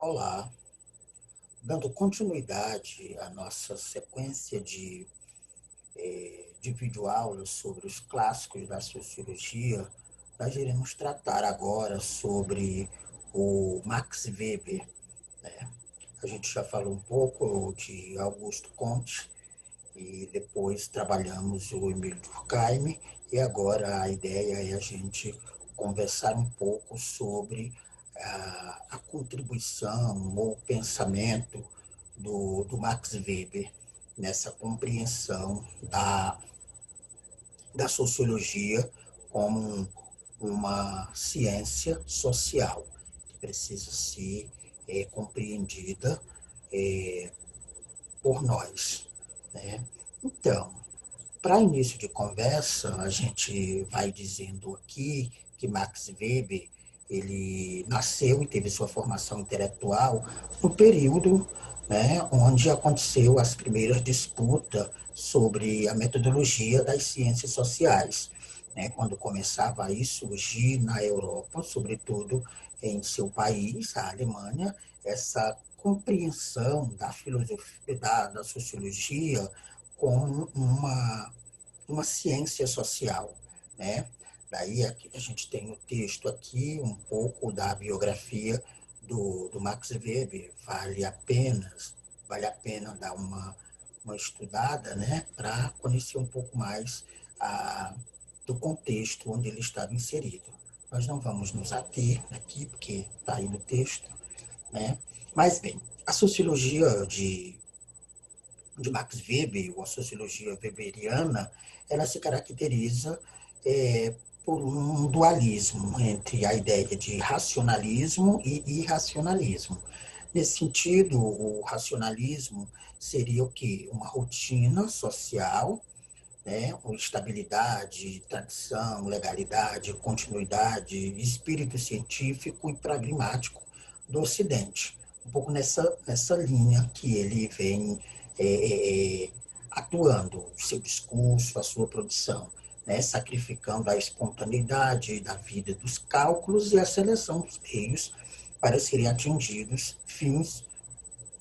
Olá, dando continuidade à nossa sequência de videoaulas sobre os clássicos da sociologia, nós iremos tratar agora sobre o Max Weber, né? A gente já falou um pouco de Augusto Comte e depois trabalhamos o Emile Durkheim, e agora a ideia é a gente conversar um pouco sobre a contribuição ou pensamento do Max Weber nessa compreensão da sociologia como uma ciência social que precisa ser compreendida é, por nós, né? Então, para início de conversa, a gente vai dizendo aqui que Max Weber ele nasceu e teve sua formação intelectual no período, né, onde aconteceu as primeiras disputas sobre a metodologia das ciências sociais, né, quando começava a surgir na Europa, sobretudo em seu país, a Alemanha, essa compreensão da filosofia, da sociologia como uma ciência social, né? Daí aqui a gente tem o texto aqui, um pouco da biografia do Max Weber, vale a pena dar uma estudada, né, para conhecer um pouco mais do contexto onde ele estava inserido. Nós não vamos nos ater aqui, porque está aí no texto, né? Mas, bem, a sociologia de Max Weber, ou a sociologia weberiana, ela se caracteriza é, por um dualismo entre a ideia de racionalismo e irracionalismo. Nesse sentido, o racionalismo seria o quê? Uma rotina social, né, com estabilidade, tradição, legalidade, continuidade, espírito científico e pragmático do Ocidente. Um pouco nessa linha que ele vem é, é, atuando, seu discurso, a sua produção, né, sacrificando a espontaneidade da vida dos cálculos e a seleção dos meios para serem atingidos fins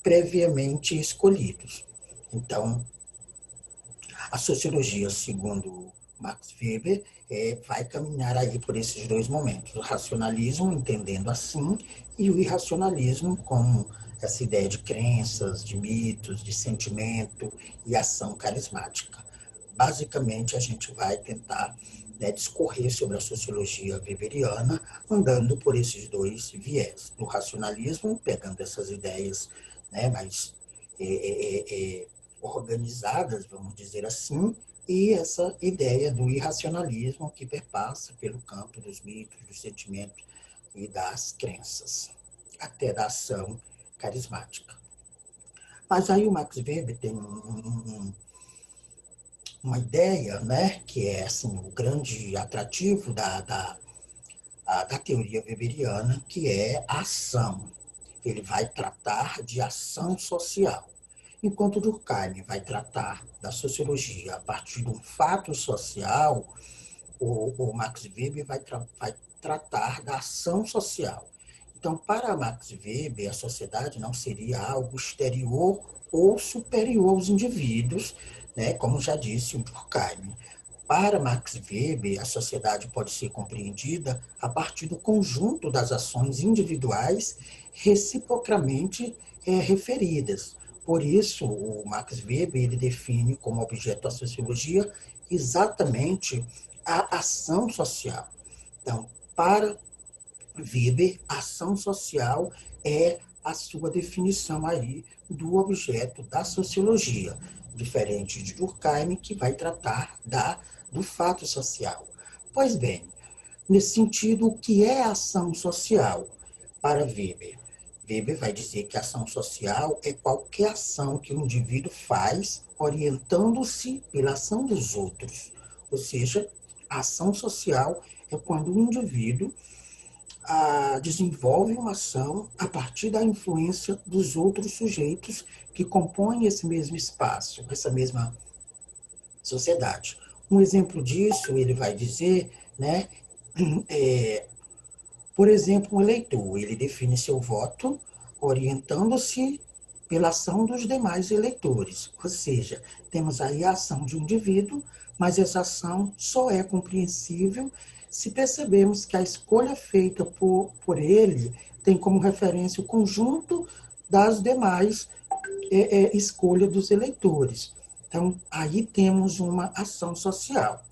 previamente escolhidos. Então, a sociologia, segundo Max Weber, vai caminhar aí por esses dois momentos. O racionalismo, entendendo assim, e o irracionalismo como essa ideia de crenças, de mitos, de sentimento e ação carismática. Basicamente, a gente vai tentar, né, discorrer sobre a sociologia weberiana, andando por esses dois viés. Do racionalismo, pegando essas ideias, né, mais é, é, é, organizadas, vamos dizer assim, e essa ideia do irracionalismo que perpassa pelo campo dos mitos, dos sentimentos e das crenças, até da ação carismática. Mas aí o Max Weber tem uma ideia, né, que é assim, o grande atrativo da teoria weberiana, que é a ação. Ele vai tratar de ação social. Enquanto Durkheim vai tratar da sociologia a partir de um fato social, o Max Weber vai tratar da ação social. Então, para Max Weber, a sociedade não seria algo exterior ou superior aos indivíduos, né, como já disse o Durkheim. Para Max Weber, a sociedade pode ser compreendida a partir do conjunto das ações individuais reciprocamente referidas. Por isso, o Max Weber ele define como objeto da sociologia exatamente a ação social. Então, para Weber, ação social é a sua definição aí do objeto da sociologia, diferente de Durkheim, que vai tratar do fato social. Pois bem, nesse sentido, o que é ação social para Weber? Weber vai dizer que ação social é qualquer ação que o indivíduo faz orientando-se pela ação dos outros. Ou seja, a ação social é quando o indivíduo desenvolve uma ação a partir da influência dos outros sujeitos que compõem esse mesmo espaço, essa mesma sociedade. Um exemplo disso, ele vai dizer, né, é, por exemplo, um eleitor, ele define seu voto orientando-se pela ação dos demais eleitores. Ou seja, temos aí a ação de um indivíduo, mas essa ação só é compreensível se percebemos que a escolha feita por ele tem como referência o conjunto das demais escolhas dos eleitores. Então, aí temos uma ação social.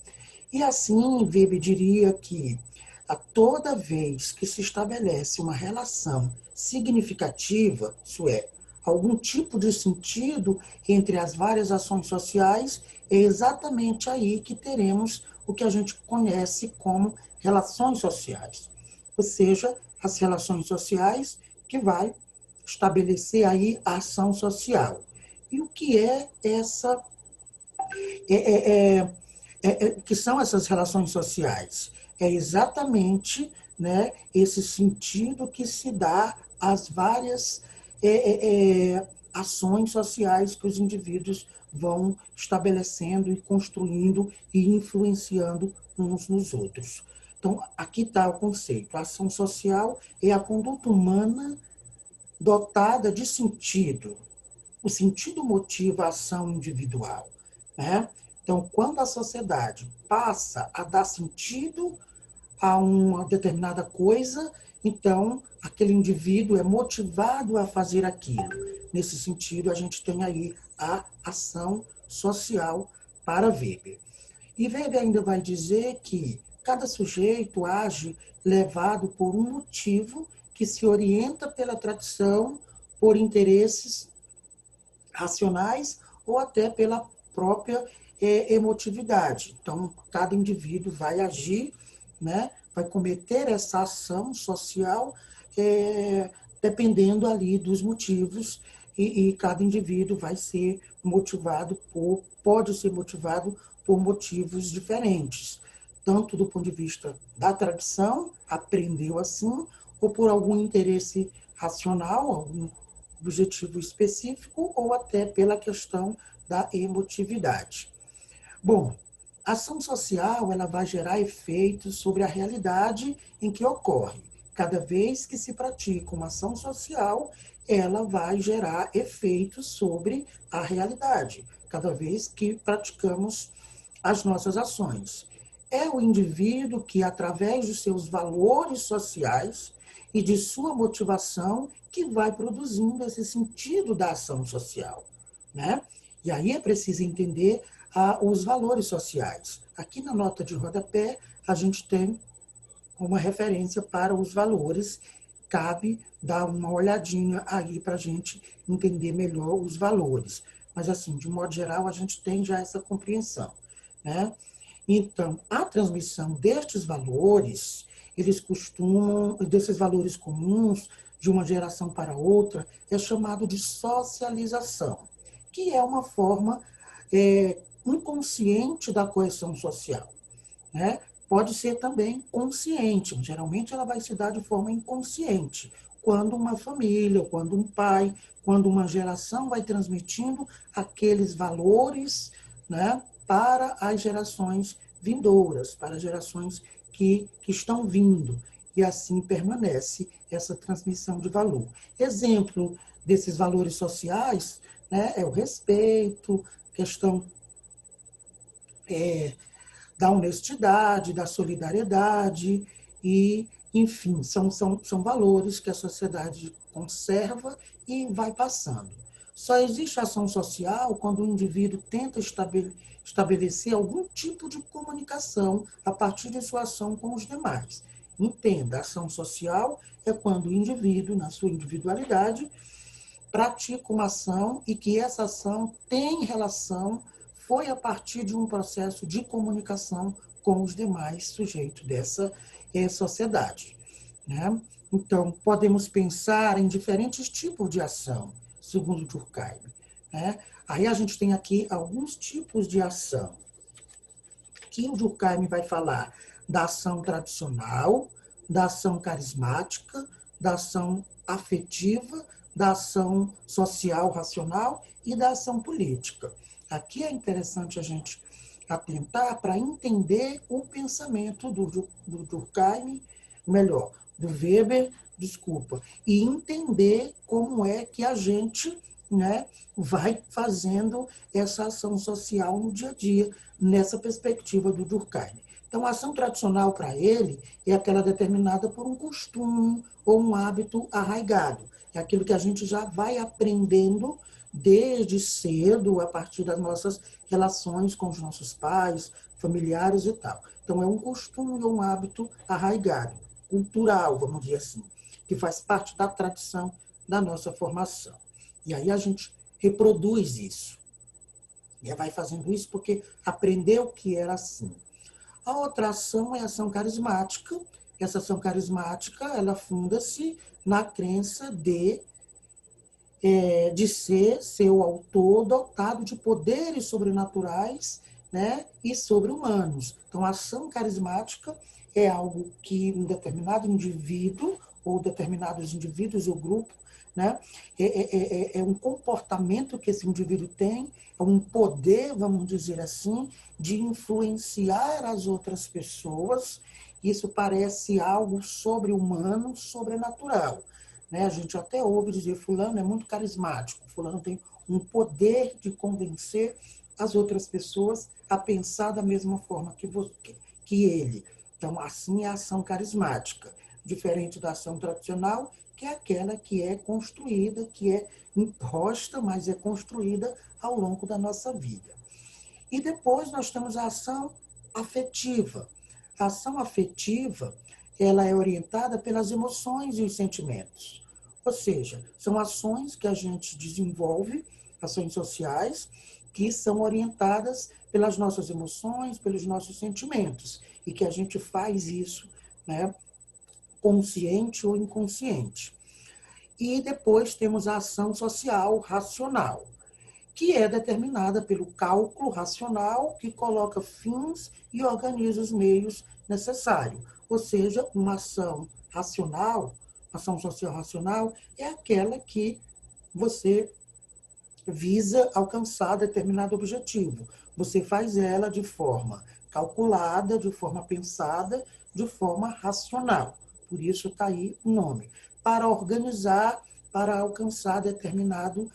E assim, Weber diria que a toda vez que se estabelece uma relação significativa, isso é, algum tipo de sentido entre as várias ações sociais, é exatamente aí que teremos o que a gente conhece como relações sociais. Ou seja, as relações sociais que vai estabelecer aí a ação social. E o que é essa é, é, que são essas relações sociais? É exatamente, né, esse sentido que se dá às várias ações sociais que os indivíduos vão estabelecendo e construindo e influenciando uns nos outros. Então, aqui está o conceito. A ação social é a conduta humana dotada de sentido. O sentido motiva a ação individual, né? Então, quando a sociedade passa a dar sentido a uma determinada coisa, então aquele indivíduo é motivado a fazer aquilo. Nesse sentido, a gente tem aí a ação social para Weber. E Weber ainda vai dizer que cada sujeito age levado por um motivo que se orienta pela tradição, por interesses racionais ou até pela própria emotividade. Então, cada indivíduo vai agir, né, vai cometer essa ação social dependendo ali dos motivos e cada indivíduo vai ser motivado pode ser motivado por motivos diferentes, tanto do ponto de vista da tradição, aprendeu assim, ou por algum interesse racional, algum objetivo específico ou até pela questão da emotividade. Bom, a ação social ela vai gerar efeitos sobre a realidade em que ocorre. Cada vez que se pratica uma ação social, ela vai gerar efeitos sobre a realidade, cada vez que praticamos as nossas ações. É o indivíduo que, através dos seus valores sociais e de sua motivação, que vai produzindo esse sentido da ação social, né? E aí é preciso entender os valores sociais. Aqui na nota de rodapé, a gente tem uma referência para os valores. Cabe dar uma olhadinha aí para a gente entender melhor os valores. Mas, assim, de modo geral, a gente tem já essa compreensão, né? Então, a transmissão destes valores, desses valores comuns, de uma geração para outra, é chamado de socialização, que é uma forma inconsciente da coesão social, né? Pode ser também consciente, geralmente ela vai se dar de forma inconsciente, quando uma família, quando um pai, quando uma geração vai transmitindo aqueles valores, né, para as gerações vindouras, para as gerações que estão vindo, e assim permanece essa transmissão de valor. Exemplo desses valores sociais, né, é o respeito, questão da honestidade, da solidariedade, e, enfim, são valores que a sociedade conserva e vai passando. Só existe ação social quando o indivíduo tenta estabelecer algum tipo de comunicação a partir de sua ação com os demais. Entenda, a ação social é quando o indivíduo, na sua individualidade, pratica uma ação e que essa ação tem relação, foi a partir de um processo de comunicação com os demais sujeitos dessa sociedade, né? Então, podemos pensar em diferentes tipos de ação, segundo Durkheim, né? Aí a gente tem aqui alguns tipos de ação, que o Durkheim vai falar da ação tradicional, da ação carismática, da ação afetiva, da ação social racional e da ação política. Aqui é interessante a gente atentar para entender o pensamento do Durkheim, melhor, do Weber, desculpa, e entender como é que a gente, né, vai fazendo essa ação social no dia a dia, nessa perspectiva do Durkheim. Então, a ação tradicional para ele é aquela determinada por um costume ou um hábito arraigado. É aquilo que a gente já vai aprendendo desde cedo, a partir das nossas relações com os nossos pais, familiares e tal. Então, é um costume ou um hábito arraigado, cultural, vamos dizer assim, que faz parte da tradição da nossa formação. E aí a gente reproduz isso. E vai fazendo isso porque aprendeu que era assim. A outra ação é a ação carismática. Essa ação carismática, ela funda-se na crença de ser seu autor dotado de poderes sobrenaturais, né, e sobre-humanos. Então, a ação carismática é algo que um determinado indivíduo, ou determinados indivíduos ou grupo, né, é um comportamento que esse indivíduo tem, é um poder, vamos dizer assim, de influenciar as outras pessoas. Isso parece algo sobre-humano, sobrenatural. Né? A gente até ouve dizer, fulano é muito carismático, fulano tem um poder de convencer as outras pessoas a pensar da mesma forma que ele. Então, assim é a ação carismática, diferente da ação tradicional, que é aquela que é construída, que é imposta, mas é construída ao longo da nossa vida. E depois nós temos a ação afetiva. A ação afetiva, ela é orientada pelas emoções e os sentimentos. Ou seja, são ações que a gente desenvolve, ações sociais, que são orientadas pelas nossas emoções, pelos nossos sentimentos, e que a gente faz isso, né, consciente ou inconsciente. E depois temos a ação social racional, que é determinada pelo cálculo racional, que coloca fins e organiza os meios necessários. Ou seja, uma ação racional, ação social racional, é aquela que você visa alcançar determinado objetivo. Você faz ela de forma calculada, de forma pensada, de forma racional. Por isso está aí o nome. Para organizar, para alcançar determinado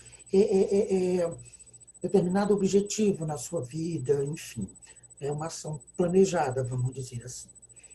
objetivo na sua vida, enfim. É uma ação planejada, vamos dizer assim.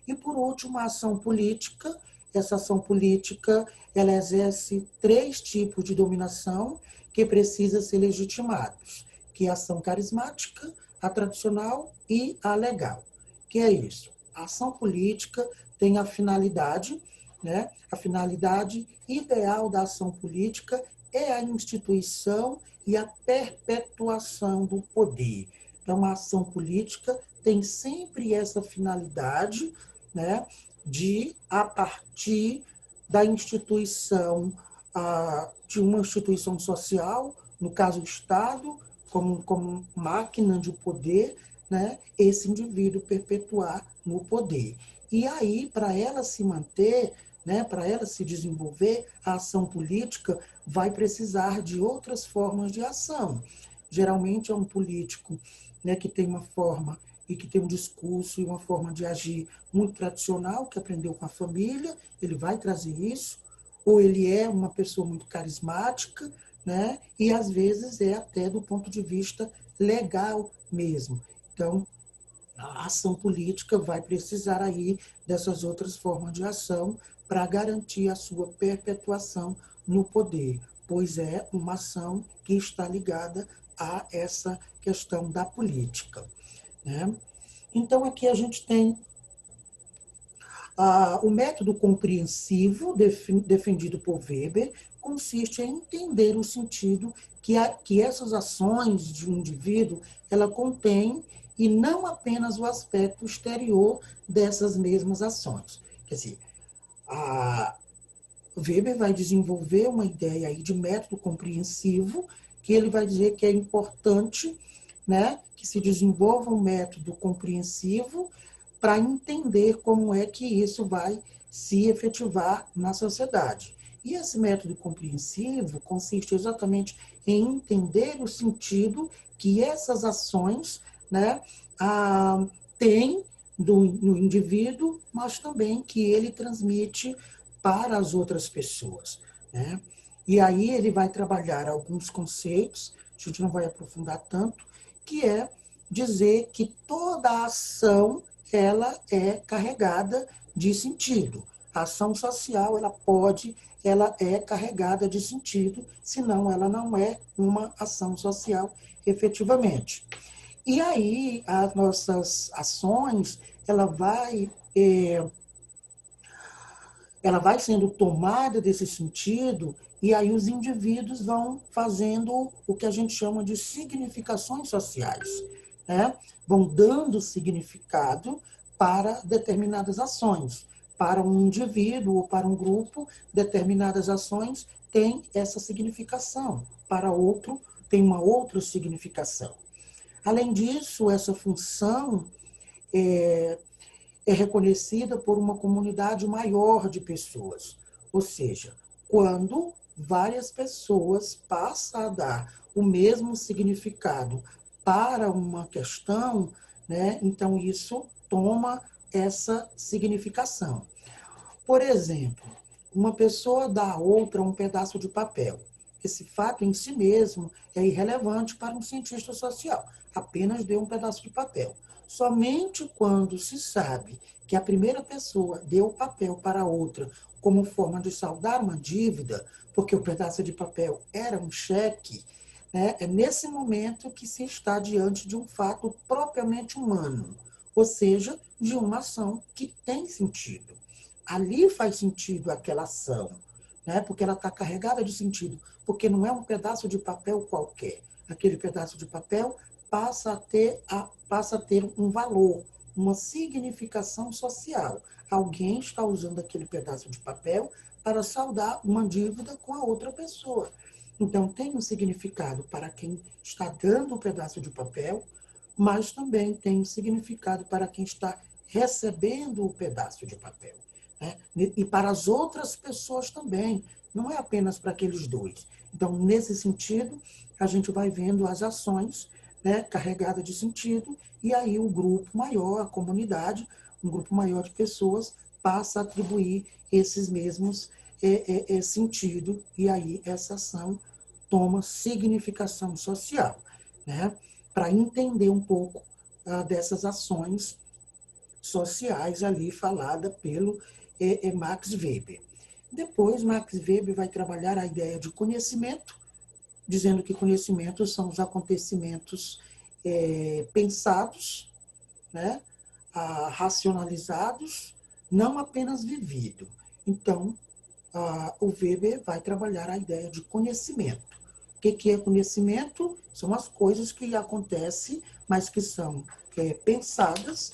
E, por último, a ação política. Essa ação política, ela exerce 3 tipos de dominação que precisam ser legitimados, que é a ação carismática, a tradicional e a legal. Que é isso? A ação política tem a finalidade, né? A finalidade ideal da ação política é a instituição e a perpetuação do poder. Então, a ação política tem sempre essa finalidade, né, de, a partir da instituição, de uma instituição social, no caso o Estado, como máquina de poder, né, esse indivíduo perpetuar no poder. E aí, para ela se manter, né, para ela se desenvolver, a ação política vai precisar de outras formas de ação. Geralmente é um político, né, que tem uma forma e que tem um discurso e uma forma de agir muito tradicional, que aprendeu com a família, ele vai trazer isso, ou ele é uma pessoa muito carismática, né, e às vezes é até do ponto de vista legal mesmo. Então, a ação política vai precisar aí dessas outras formas de ação para garantir a sua perpetuação no poder, pois é uma ação que está ligada a essa questão da política. Né? Então, aqui a gente tem o método compreensivo, defendido por Weber, consiste em entender o sentido que essas ações de um indivíduo ela contém e não apenas o aspecto exterior dessas mesmas ações. Quer dizer, Weber vai desenvolver uma ideia aí de método compreensivo, que ele vai dizer que é importante, né, que se desenvolva um método compreensivo para entender como é que isso vai se efetivar na sociedade. E esse método compreensivo consiste exatamente em entender o sentido que essas ações, né, têm no indivíduo, mas também que ele transmite para as outras pessoas, né? E aí ele vai trabalhar alguns conceitos, a gente não vai aprofundar tanto, que é dizer que toda ação ela é carregada de sentido. A ação social ela é carregada de sentido, senão ela não é uma ação social efetivamente. E aí as nossas ações, ela vai sendo tomada desse sentido, e aí os indivíduos vão fazendo o que a gente chama de significações sociais, né? Vão dando significado para determinadas ações. Para um indivíduo ou para um grupo, determinadas ações têm essa significação. Para outro, tem uma outra significação. Além disso, essa função é, é reconhecida por uma comunidade maior de pessoas. Ou seja, quando várias pessoas passam a dar o mesmo significado para uma questão, né, então isso toma essa significação. Por exemplo, uma pessoa dá a outra um pedaço de papel. Esse fato em si mesmo é irrelevante para um cientista social. Apenas deu um pedaço de papel. Somente quando se sabe que a primeira pessoa deu o papel para a outra como forma de saldar uma dívida, porque o pedaço de papel era um cheque, né, é nesse momento que se está diante de um fato propriamente humano, ou seja, de uma ação que tem sentido. Ali faz sentido aquela ação, né? Porque ela está carregada de sentido, porque não é um pedaço de papel qualquer. Aquele pedaço de papel passa a ter um valor, uma significação social. Alguém está usando aquele pedaço de papel para saldar uma dívida com a outra pessoa. Então, tem um significado para quem está dando o pedaço de papel, mas também tem um significado para quem está recebendo o pedaço de papel, né? E para as outras pessoas também, não é apenas para aqueles dois. Então, nesse sentido, a gente vai vendo as ações, né, carregadas de sentido, e aí o grupo maior, a comunidade, um grupo maior de pessoas, passa a atribuir esses mesmos sentido, e aí essa ação toma significação social, né? Para entender um pouco dessas ações sociais ali falada pelo Max Weber. Depois, Max Weber vai trabalhar a ideia de conhecimento, dizendo que conhecimento são os acontecimentos pensados, né, racionalizados, não apenas vividos. Então, o Weber vai trabalhar a ideia de conhecimento. O que é conhecimento? São as coisas que acontecem, mas que são pensadas,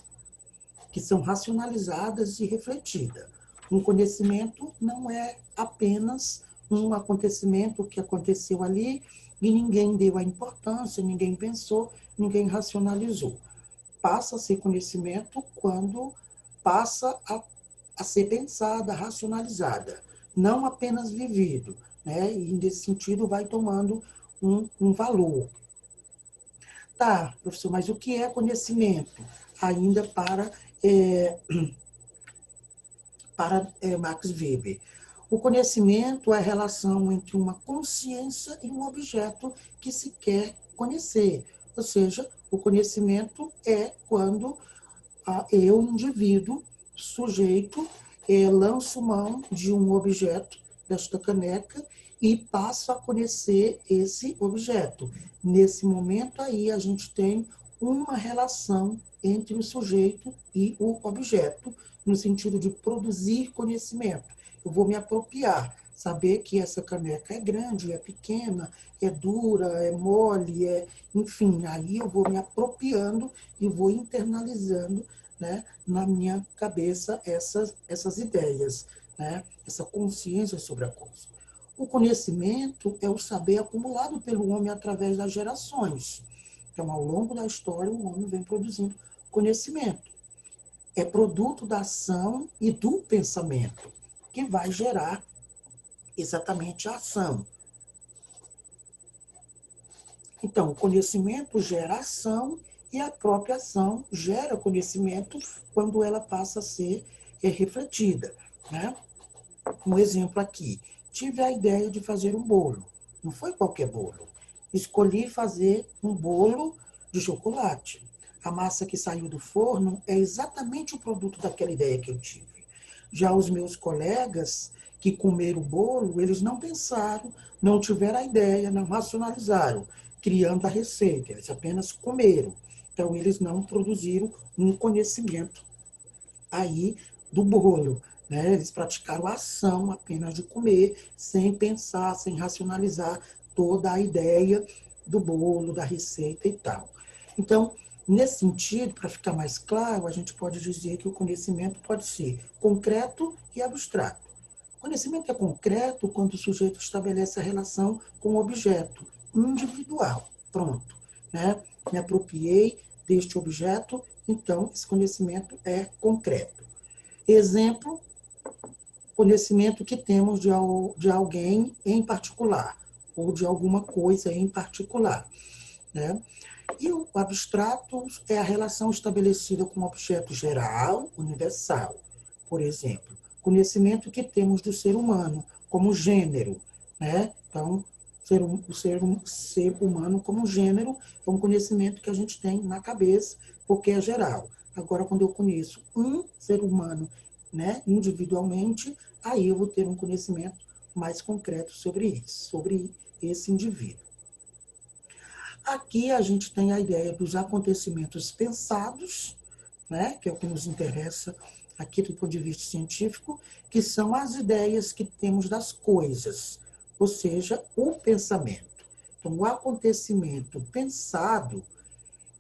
que são racionalizadas e refletidas. Um conhecimento não é apenas um acontecimento que aconteceu ali e ninguém deu a importância, ninguém pensou, ninguém racionalizou. Passa a ser conhecimento quando passa a ser pensada, racionalizada, não apenas vivido, né? E nesse sentido vai tomando um valor. Tá, professor, mas o que é conhecimento? Ainda para Max Weber. O conhecimento é a relação entre uma consciência e um objeto que se quer conhecer. Ou seja, o conhecimento é quando eu, indivíduo, sujeito, lanço mão de um objeto, desta caneca, e passo a conhecer esse objeto. Nesse momento aí, a gente tem uma relação entre o sujeito e o objeto, no sentido de produzir conhecimento. Eu vou me apropriar, saber que essa caneca é grande, é pequena, é dura, é mole, enfim, aí eu vou me apropriando e vou internalizando, né, na minha cabeça essas ideias, né, essa consciência sobre a coisa. O conhecimento é o saber acumulado pelo homem através das gerações. Então, ao longo da história, o homem vem produzindo conhecimento. É produto da ação e do pensamento, que vai gerar exatamente a ação. Então, o conhecimento gera ação e a própria ação gera conhecimento quando ela passa a ser refletida, né? Um exemplo aqui. Tive a ideia de fazer um bolo. Não foi qualquer bolo. Escolhi fazer um bolo de chocolate. A massa que saiu do forno é exatamente o produto daquela ideia que eu tive. Já os meus colegas que comeram o bolo, eles não pensaram, não tiveram a ideia, não racionalizaram, criando a receita. Eles apenas comeram. Então, eles não produziram um conhecimento aí do bolo. Né? Eles praticaram a ação apenas de comer, sem pensar, sem racionalizar toda a ideia do bolo, da receita e tal. Então, nesse sentido, para ficar mais claro, a gente pode dizer que o conhecimento pode ser concreto e abstrato. O conhecimento é concreto quando o sujeito estabelece a relação com o objeto individual. Pronto. Né? Me apropriei deste objeto, então esse conhecimento é concreto. Exemplo, conhecimento que temos de alguém em particular, ou de alguma coisa em particular. Né? E o abstrato é a relação estabelecida com um objeto geral, universal. Por exemplo, conhecimento que temos do ser humano, como gênero. Né? Então, ser humano como gênero é um conhecimento que a gente tem na cabeça, porque é geral. Agora, quando eu conheço um ser humano, né, individualmente, aí eu vou ter um conhecimento mais concreto sobre isso, sobre esse indivíduo. Aqui a gente tem a ideia dos acontecimentos pensados, né, que é o que nos interessa aqui do ponto de vista científico, que são as ideias que temos das coisas, ou seja, o pensamento. Então, o acontecimento pensado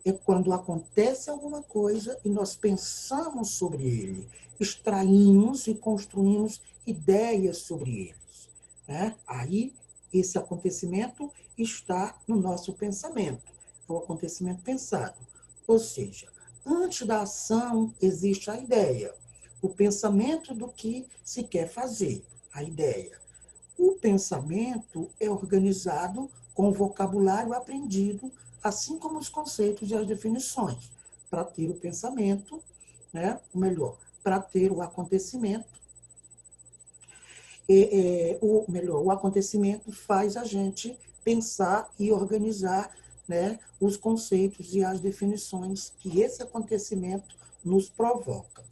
é quando acontece alguma coisa e nós pensamos sobre ele, extraímos e construímos ideias sobre eles. Né? Aí, esse acontecimento está no nosso pensamento, é o acontecimento pensado. Ou seja, antes da ação existe a ideia, o pensamento do que se quer fazer, a ideia. O pensamento é organizado com o vocabulário aprendido, assim como os conceitos e as definições, para ter o pensamento, né? Ou melhor, para ter o acontecimento. O acontecimento faz a gente pensar e organizar, né, os conceitos e as definições que esse acontecimento nos provoca.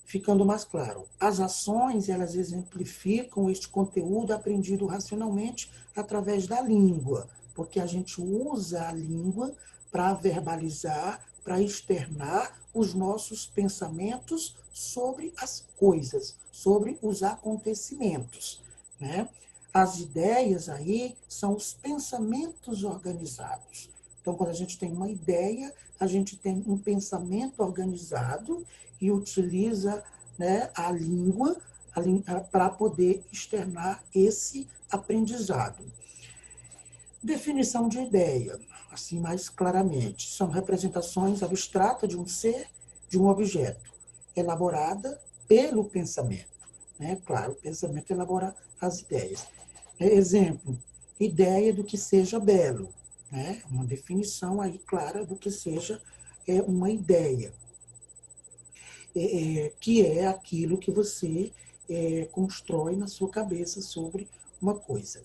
Ficando mais claro, as ações, elas exemplificam este conteúdo aprendido racionalmente através da língua, porque a gente usa a língua para verbalizar, para externar os nossos pensamentos sobre as coisas, sobre os acontecimentos. Né? As ideias aí são os pensamentos organizados. Então, quando a gente tem uma ideia, a gente tem um pensamento organizado e utiliza, né, a língua para poder externar esse aprendizado. Definição de ideia, assim mais claramente, são representações abstratas de um ser, de um objeto, elaborada pelo pensamento. Né? Claro, o pensamento elabora as ideias. Exemplo, ideia do que seja belo. Né? Uma definição aí clara do que seja uma ideia. Que é aquilo que você constrói na sua cabeça sobre uma coisa.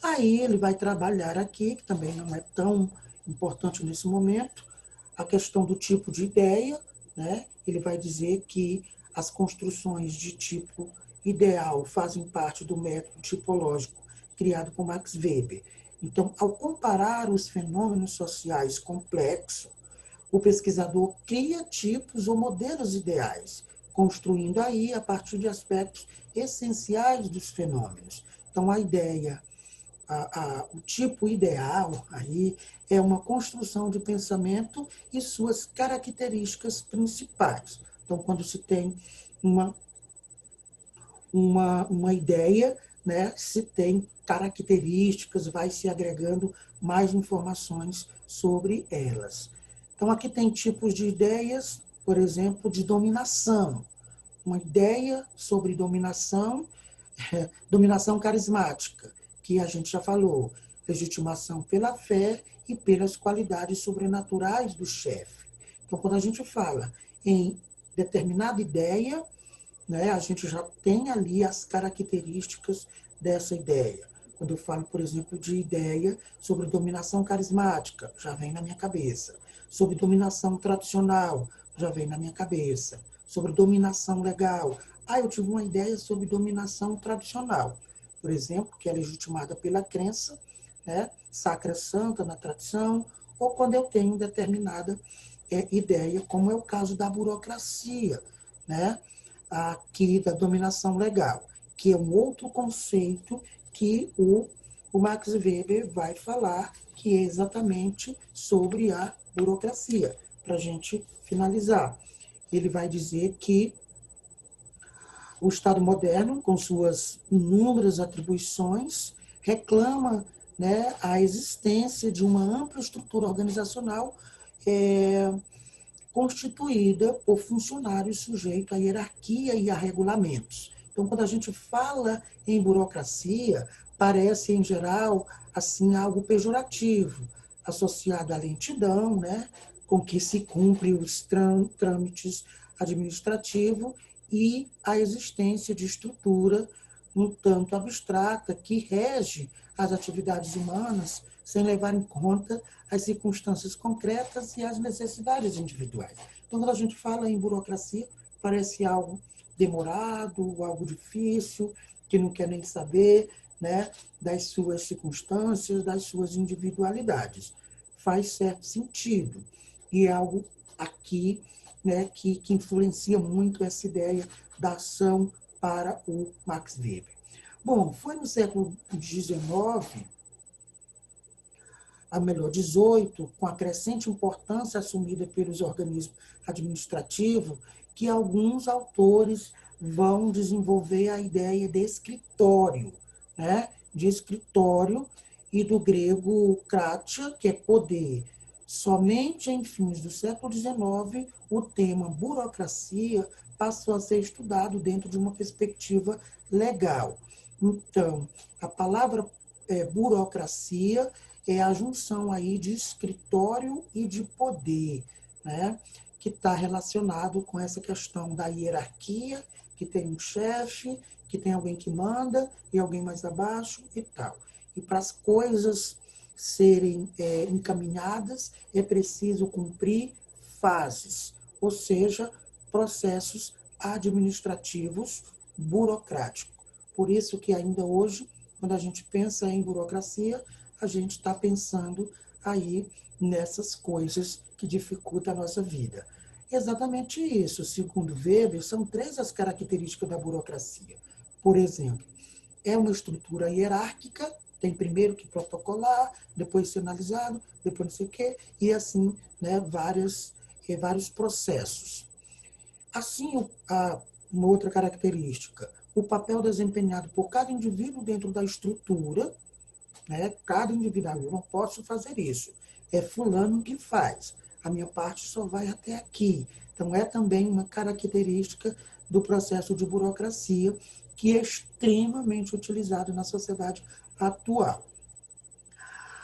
Aí ele vai trabalhar aqui, que também não é tão importante nesse momento, a questão do tipo de ideia. Né? Ele vai dizer que as construções de tipo ideal fazem parte do método tipológico criado por Max Weber. Então, ao comparar os fenômenos sociais complexos, o pesquisador cria tipos ou modelos ideais, construindo aí a partir de aspectos essenciais dos fenômenos. Então, a ideia, o tipo ideal aí é uma construção de pensamento e suas características principais. Então, quando se tem uma ideia, né, se tem características, vai se agregando mais informações sobre elas. Então, aqui tem tipos de ideias, por exemplo, de dominação. Uma ideia sobre dominação, dominação carismática, que a gente já falou, legitimação pela fé e pelas qualidades sobrenaturais do chefe. Então, quando a gente fala em determinada ideia, né, a gente já tem ali as características dessa ideia. Quando eu falo, por exemplo, de ideia sobre dominação carismática, já vem na minha cabeça. Sobre dominação tradicional, já vem na minha cabeça. Sobre dominação legal. Eu tive uma ideia sobre dominação tradicional, por exemplo, que é legitimada pela crença, né, sacra santa na tradição, ou quando eu tenho determinada ideia, como é o caso da burocracia, né, aqui da dominação legal, que é um outro conceito que o Max Weber vai falar, que é exatamente sobre a burocracia, para a gente finalizar. Ele vai dizer que o Estado moderno, com suas inúmeras atribuições, reclama, né, a existência de uma ampla estrutura organizacional constituída por funcionários sujeitos à hierarquia e a regulamentos. Então, quando a gente fala em burocracia, parece, em geral, assim, algo pejorativo, associado à lentidão, né, com que se cumpre os trâmites administrativos e a existência de estrutura um tanto abstrata que rege as atividades humanas sem levar em conta as circunstâncias concretas e as necessidades individuais. Então, quando a gente fala em burocracia, parece algo demorado, algo difícil, que não quer nem saber, né, das suas circunstâncias, das suas individualidades. Faz certo sentido. E é algo aqui, né, que influencia muito essa ideia da ação para o Max Weber. Bom, foi no século XIX, a melhor, 18, com a crescente importância assumida pelos organismos administrativos, que alguns autores vão desenvolver a ideia de escritório, né? De escritório, e do grego kratia, que é poder. Somente em fins do século XIX, o tema burocracia passou a ser estudado dentro de uma perspectiva legal. Então, a palavra burocracia é a junção aí de escritório e de poder, né? Que está relacionado com essa questão da hierarquia, que tem um chefe, que tem alguém que manda e alguém mais abaixo e tal. E para as coisas serem encaminhadas, é preciso cumprir fases, ou seja, processos administrativos burocráticos. Por isso que ainda hoje, quando a gente pensa em burocracia, a gente está pensando aí nessas coisas que dificultam a nossa vida. Exatamente isso. Segundo Weber, são três as características da burocracia. Por exemplo, é uma estrutura hierárquica, tem primeiro que protocolar, depois ser analisado, depois não sei o quê, e assim, né, vários processos. Assim, uma outra característica, o papel desempenhado por cada indivíduo dentro da estrutura, né? Cada indivíduo, eu não posso fazer isso. É fulano que faz. A minha parte só vai até aqui. Então, é também uma característica do processo de burocracia que é extremamente utilizado na sociedade atual.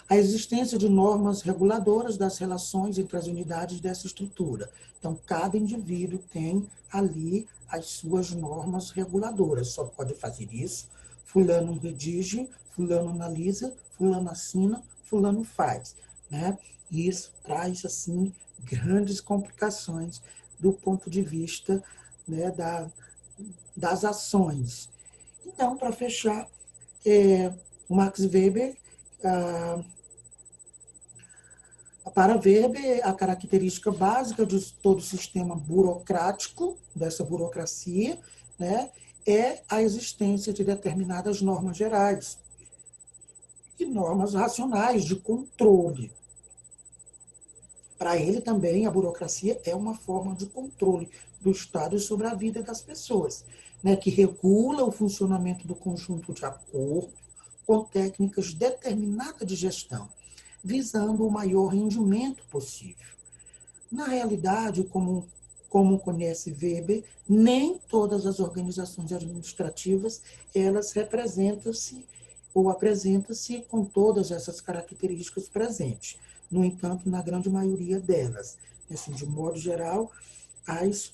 A existência de normas reguladoras das relações entre as unidades dessa estrutura. Então, cada indivíduo tem ali as suas normas reguladoras. Só pode fazer isso, fulano redige, fulano analisa, fulano assina, fulano faz, né? E isso traz, assim, grandes complicações do ponto de vista, né, das ações. Então, para fechar, o Max Weber, ah, para Weber, a característica básica de todo sistema burocrático, dessa burocracia, né, é a existência de determinadas normas gerais e normas racionais de controle. Para ele também, a burocracia é uma forma de controle do Estado sobre a vida das pessoas, né, que regula o funcionamento do conjunto de acordo com técnicas determinadas de gestão, visando o maior rendimento possível. Na realidade, como conhece Weber, nem todas as organizações administrativas elas representam-se ou apresentam-se com todas essas características presentes. No entanto, na grande maioria delas, assim, de modo geral, as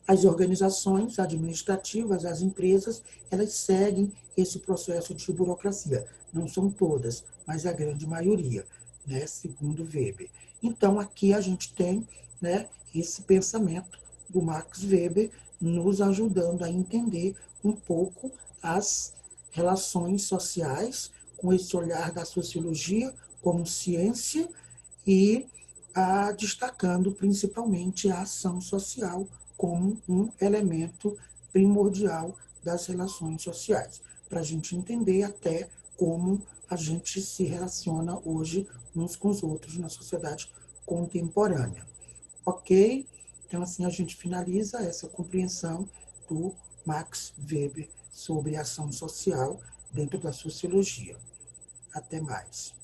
As organizações administrativas, as empresas, elas seguem esse processo de burocracia. Não são todas, mas a grande maioria, né, segundo Weber. Então, aqui a gente tem, né, esse pensamento do Max Weber nos ajudando a entender um pouco as relações sociais, com esse olhar da sociologia como ciência e destacando principalmente a ação social como um elemento primordial das relações sociais, para a gente entender até como a gente se relaciona hoje uns com os outros na sociedade contemporânea. Ok? Então, assim, a gente finaliza essa compreensão do Max Weber sobre a ação social dentro da sociologia. Até mais.